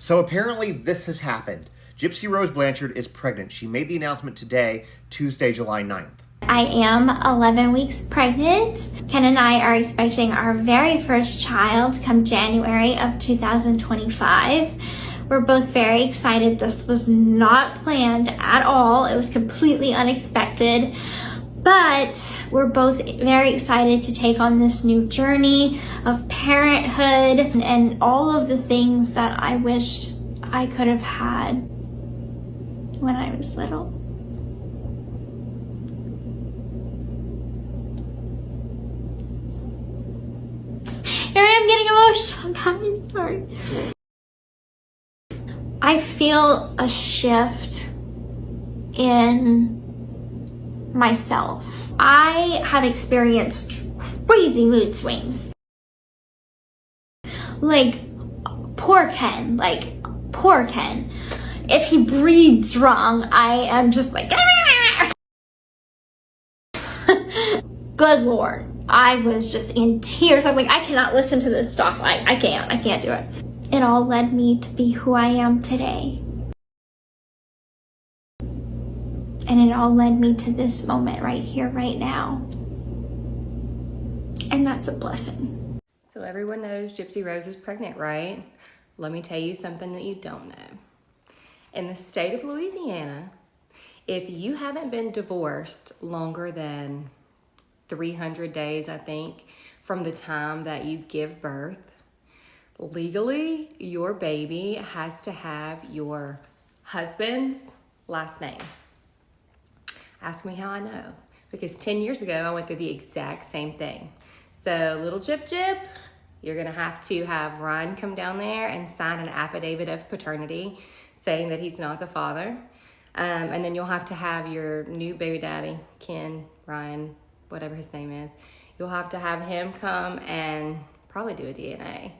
So apparently this has happened. Gypsy Rose Blanchard is pregnant. She made the announcement today, Tuesday, July 9th. I am 11 weeks pregnant. Ken and I are expecting our very first child come January of 2025. We're both very excited. This was not planned at all. It was completely unexpected. But we're both very excited to take on this new journey of parenthood and all of the things that I wished I could have had when I was little. Here I am getting emotional, guys. Sorry. I feel a shift in myself. I have experienced crazy mood swings. Like, poor Ken. If he breathes wrong, I am just like, good Lord. I was just in tears. I'm like, I cannot listen to this stuff. I can't do it. It all led me to be who I am today. And it all led me to this moment right here, right now. And that's a blessing. So everyone knows Gypsy Rose is pregnant, right? Let me tell you something that you don't know. In the state of Louisiana, if you haven't been divorced longer than 300 days, I think, from the time that you give birth, legally, your baby has to have your husband's last name. Ask me how I know. Because 10 years ago, I went through the exact same thing. So little Jip, you're gonna have to have Ryan come down there and sign an affidavit of paternity saying that he's not the father. And then you'll have to have your new baby daddy, Ken, Ryan, whatever his name is. You'll have to have him come and probably do a DNA.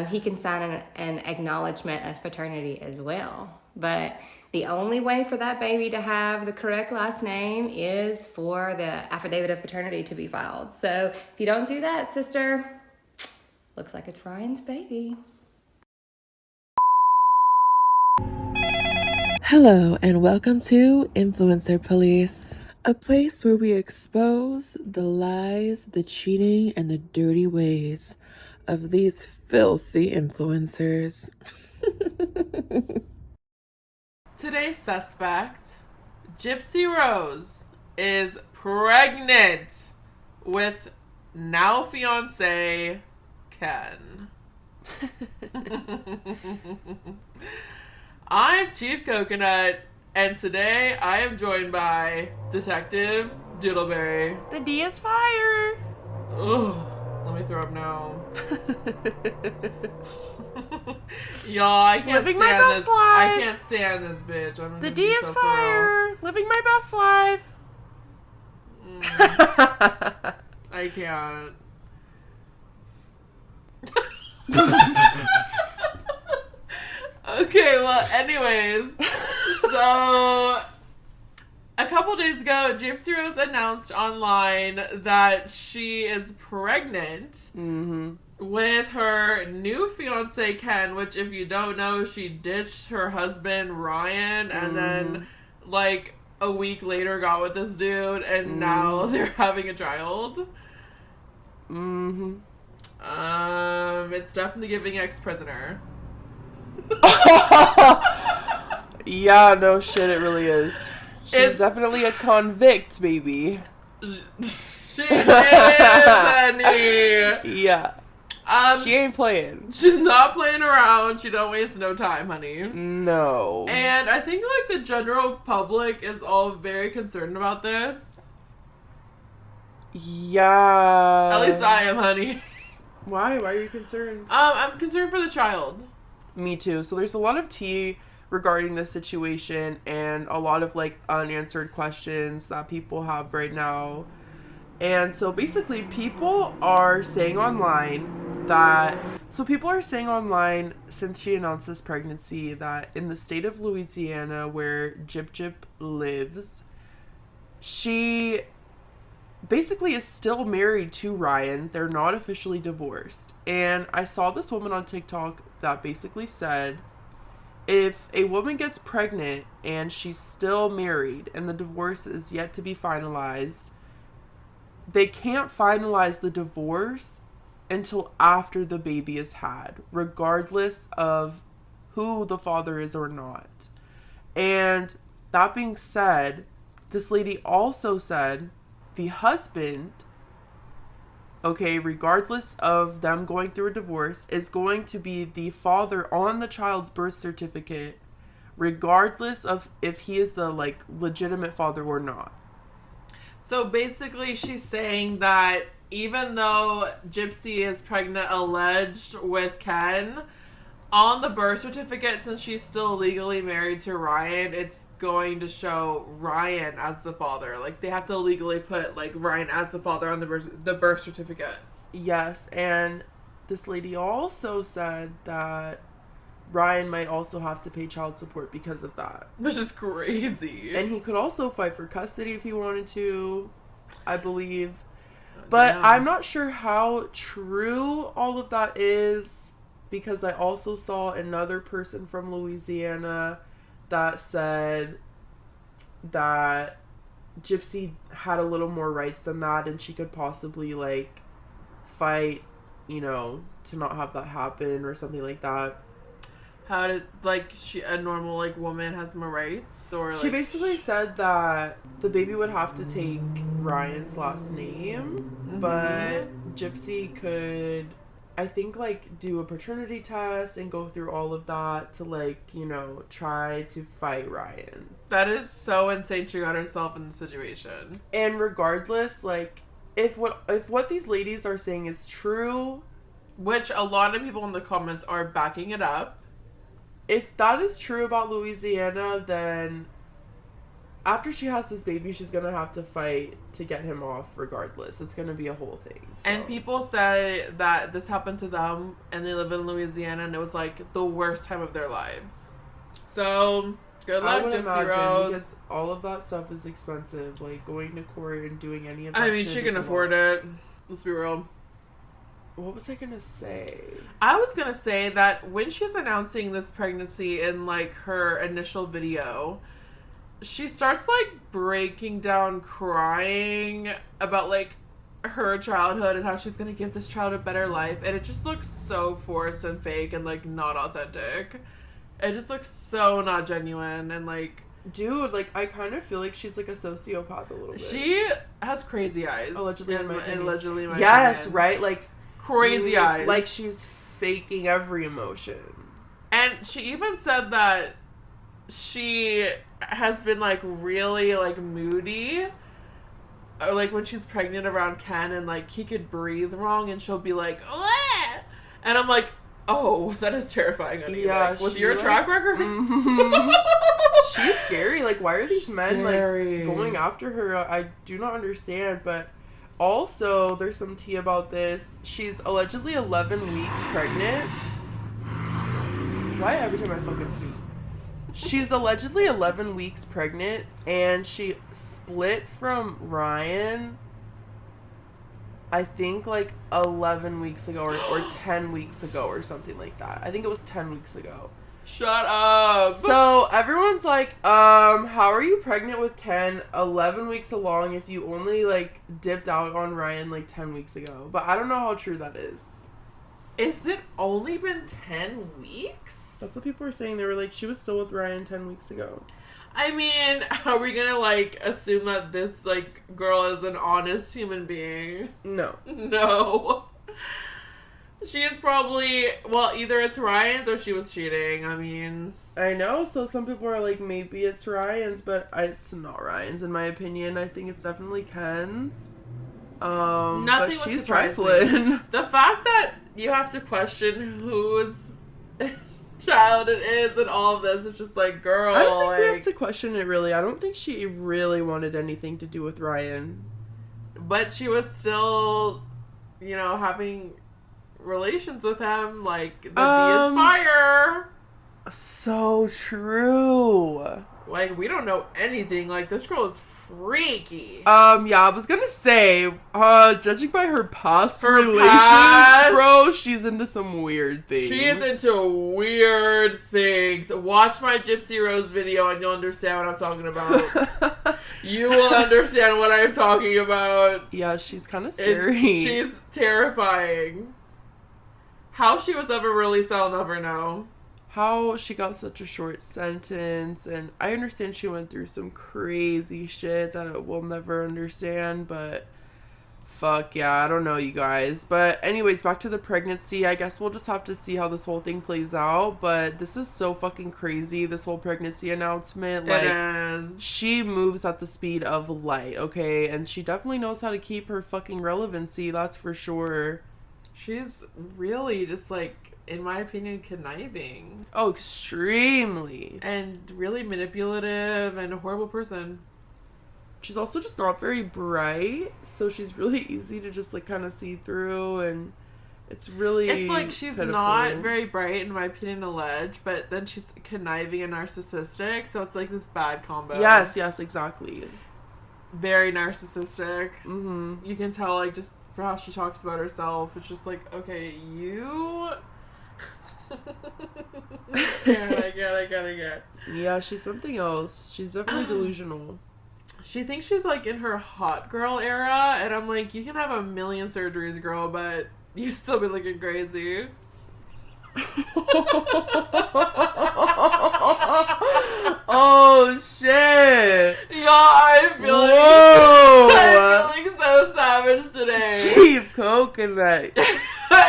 He can sign an acknowledgement of paternity as well. But the only way for that baby to have the correct last name is for the affidavit of paternity to be filed. So if you don't do that, sister, looks like it's Ryan's baby. Hello and welcome to Influencer Police, a place where we expose the lies, the cheating, and the dirty ways of these filthy influencers. Today's suspect, Gypsy Rose, is pregnant with now fiance Ken. I'm Chief Coconut, and today I am joined by Detective Doodleberry. The D is fire. Ugh, let me throw up now. Y'all, I can't Living stand my best this. life. I can't stand this bitch. I'm The gonna D be is so fire. Living my best life. I can't. Okay, well, anyways, so a couple days ago, Gypsy Rose announced online that she is pregnant with her new fiance, Ken, which, if you don't know, she ditched her husband, Ryan, and then, like, a week later got with this dude, and now they're having a child. It's definitely giving ex-prisoner. Yeah, no shit, it really is. It's Definitely a convict, baby. She is, honey. Yeah. She ain't playing. She's not playing around. She don't waste no time, honey. No. And I think, like, the general public is all very concerned about this. Yeah. At least I am, honey. Why? Why are you concerned? I'm concerned for the child. Me too. So there's a lot of tea regarding this situation and a lot of, like, unanswered questions that people have right now. And so basically people are saying online since she announced this pregnancy that in the state of Louisiana where Gyp lives, she basically is still married to Ryan. They're not officially divorced. And I saw this woman on TikTok that basically said if a woman gets pregnant and she's still married and the divorce is yet to be finalized, they can't finalize the divorce until after the baby is had, regardless of who the father is or not. And that being said, this lady also said the husband, okay, regardless of them going through a divorce, is going to be the father on the child's birth certificate, regardless of if he is the, like, legitimate father or not. So basically she's saying that even though Gypsy is pregnant alleged with Ken, on the birth certificate, since she's still legally married to Ryan, it's going to show Ryan as the father. Like, they have to legally put, like, Ryan as the father on the birth certificate. Yes, and this lady also said that Ryan might also have to pay child support because of that. Which is crazy. And he could also fight for custody if he wanted to, I believe. But I'm not sure how true all of that is, because I also saw another person from Louisiana that said that Gypsy had a little more rights than that, and she could possibly, like, fight, you know, to not have that happen or something like that. How did, like, a normal, like, woman has more rights? Or, like... She basically said that the baby would have to take Ryan's last name, but Gypsy could, I think, like, do a paternity test and go through all of that to, like, you know, try to fight Ryan. That is so insane she got herself in the situation. And regardless, like, if what these ladies are saying is true, which a lot of people in the comments are backing it up, if that is true about Louisiana, then after she has this baby, she's gonna have to fight to get him off regardless. It's gonna be a whole thing. So. And people say that this happened to them and they live in Louisiana and it was like the worst time of their lives. So, good luck, Gypsy Rose. Because all of that stuff is expensive. Like, going to court and doing any of that I mean, she can afford it. Let's be real. What was I gonna say? I was gonna say that when she's announcing this pregnancy in, like, her initial video, she starts, like, breaking down crying about, like, her childhood and how she's gonna give this child a better life, and it just looks so forced and fake and, like, not authentic. It just looks so not genuine and, like... Dude, like, I kind of feel like she's, like, a sociopath a little bit. She has crazy eyes. Allegedly, in my opinion. Yes, right? Like... crazy eyes. Like, she's faking every emotion. And she even said that she has been, like, really, like, moody. Or, like, when she's pregnant around Ken and, like, he could breathe wrong and she'll be like, "Wah!" And I'm like, oh, that is terrifying. Yeah, like, with your track record? She's scary. Like, why are these men, like, going after her? I do not understand, but... Also, there's some tea about this. She's allegedly 11 weeks pregnant. Why every time I fucking speak? She's allegedly 11 weeks pregnant, and she split from Ryan, I think, like, 11 weeks ago, or 10 weeks ago, or something like that. I think it was 10 weeks ago. Shut up. So everyone's like, how are you pregnant with Ken 11 weeks along if you only, like, dipped out on Ryan, like, 10 weeks ago? But I don't know how true that is. Is it only been 10 weeks? That's what people were saying. They were like, she was still with Ryan 10 weeks ago. I mean, are we gonna, like, assume that this, like, girl is an honest human being? No. No. She is probably, well, either it's Ryan's or she was cheating. I mean... I know, so some people are like, maybe it's Ryan's, but it's not Ryan's, in my opinion. I think it's definitely Ken's. Nothing but would she's surprise me. trifling. The fact that you have to question whose child it is and all of this is just like, girl, I don't think we have to question it, really. I don't think she really wanted anything to do with Ryan. But she was still, you know, having... relations with him, like, the D is fire. So true. Like, we don't know anything. Like, this girl is freaky. Yeah, I was gonna say, judging by her past relations, past- bro, she's into some weird things. She is into weird things. Watch my Gypsy Rose video and you'll understand what I'm talking about. You will understand what I'm talking about. Yeah, she's kind of scary. She's terrifying. How she was ever released, I'll never know. How she got such a short sentence, and I understand she went through some crazy shit that we'll never understand, but fuck yeah, I don't know, you guys. But anyways, back to the pregnancy. I guess we'll just have to see how this whole thing plays out, but this is so fucking crazy, this whole pregnancy announcement. Like, it is. she moves at the speed of light, okay? And she definitely knows how to keep her fucking relevancy, that's for sure. She's really just like, in my opinion, conniving. Oh, extremely. And really manipulative and a horrible person. She's also just not very bright, so she's really easy to just like kind of see through, and it's really It's like she's pitiful. not very bright, in my opinion, alleged, but then she's conniving and narcissistic, so it's like this bad combo. Yes, exactly. Very narcissistic. Mm-hmm. You can tell, like, just for how she talks about herself, it's just like, okay, you... I get. Yeah, she's something else. She's definitely delusional. She thinks she's, like, in her hot girl era, and I'm like, you can have a million surgeries, girl, but you still be looking crazy. Oh shit! Y'all, I'm feeling so savage today. Cheap coconut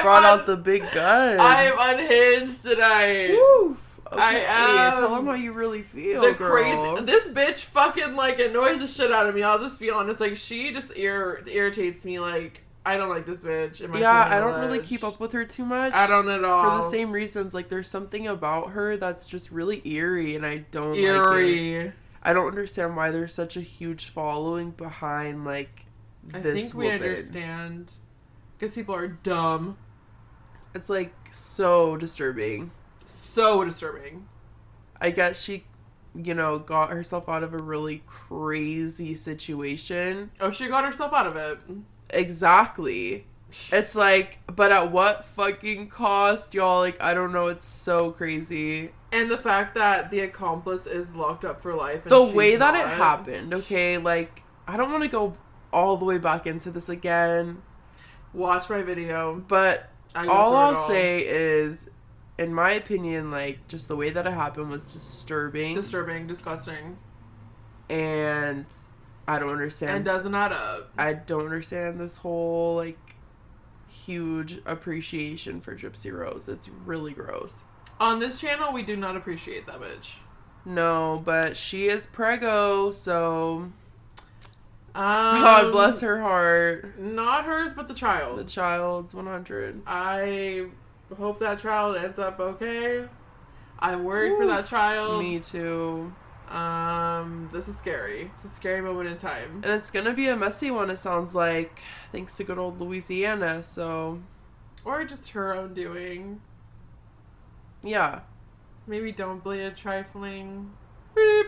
brought out the big gun. I'm unhinged tonight. Woo. Okay. I am. Tell them how you really feel, The girl. crazy. This bitch fucking like annoys the shit out of me. I'll just be honest. Like, she just irritates me. Like, I don't like this bitch. In my opinion, I don't really alleged. keep up with her too much. I don't at all. For the same reasons, like, there's something about her that's just really eerie, and I don't like Eerie. it. I don't understand why there's such a huge following behind, like, I this think we woman. understand. Because people are dumb. It's, like, so disturbing. So disturbing. I guess she, got herself out of a really crazy situation. Oh, she got herself out of it. Exactly. It's like, but at what fucking cost, y'all? Like, I don't know. It's so crazy. And the fact that the accomplice is locked up for life. And The she's way that not. it happened, okay? Like, I don't want to go all the way back into this again. Watch my video. But I go all through it I'll all. say is, in my opinion, like, just the way that it happened was disturbing. Disturbing, disgusting. And I don't And understand. doesn't add up. I don't understand this whole, like, huge appreciation for Gypsy Rose. It's really gross. On this channel, we do not appreciate that bitch. No, but she is preggo, so God bless her heart. Not hers, but the child's. The child's 100. I hope that child ends up okay. I'm worried for that child. Me too. This is scary. It's a scary moment in time. And it's gonna be a messy one, it sounds like, thanks to good old Louisiana, so Or just her own doing. yeah. Maybe don't bleed trifling. Beep.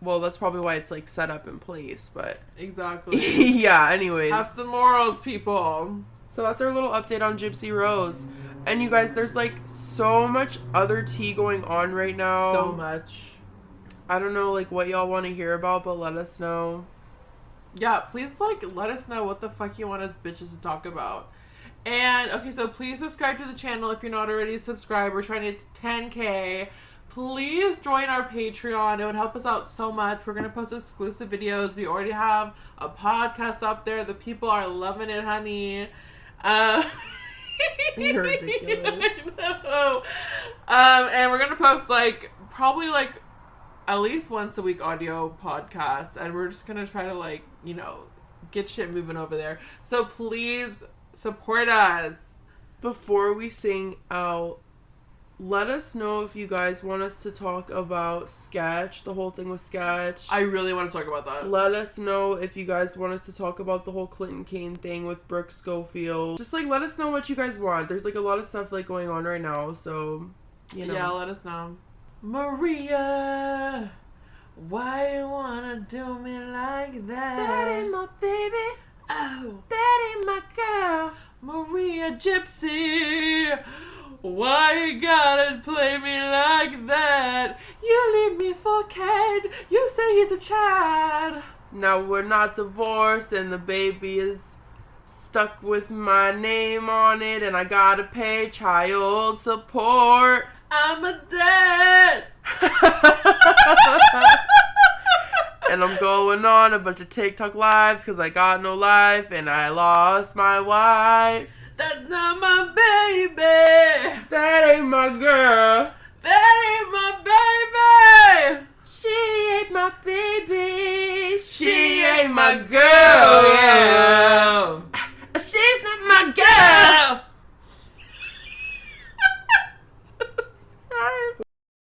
Well, that's probably why it's, like, set up in place, but Exactly. yeah, anyways. Have some morals, people. So that's our little update on Gypsy Rose. And you guys, there's, like, so much other tea going on right now. So much. I don't know, like, what y'all want to hear about, but let us know. Yeah, please, like, let us know what the fuck you want us bitches to talk about. And, okay, so please subscribe to the channel if you're not already subscribed. We're trying to get to 10K. Please join our Patreon. It would help us out so much. We're going to post exclusive videos. We already have a podcast up there. The people are loving it, honey. You're ridiculous. I know. And we're going to post, like, probably, like, at least once a week audio podcast. And we're just going to try to, like, get shit moving over there. So please support us. Before we sing out, let us know if you guys want us to talk about Sketch, the whole thing with Sketch. I really want to talk about that. Let us know if you guys want us to talk about the whole Clinton Kane thing with Brooke Schofield. Just, like, let us know what you guys want. There's, like, a lot of stuff, like, going on right now, so you know. Yeah, let us know. Maria, why you wanna do me like that? That ain't my baby. Oh, That ain't my girl. Maria Gypsy, why you gotta play me like that? You leave me for Ken. You say he's a child. Now we're not divorced and the baby is stuck with my name on it and I gotta pay child support. I'm a dad. And I'm going on a bunch of TikTok lives because I got no life and I lost my wife. That's not my baby. That ain't my girl. That ain't my baby. She ain't my baby. She ain't my girl. Yeah.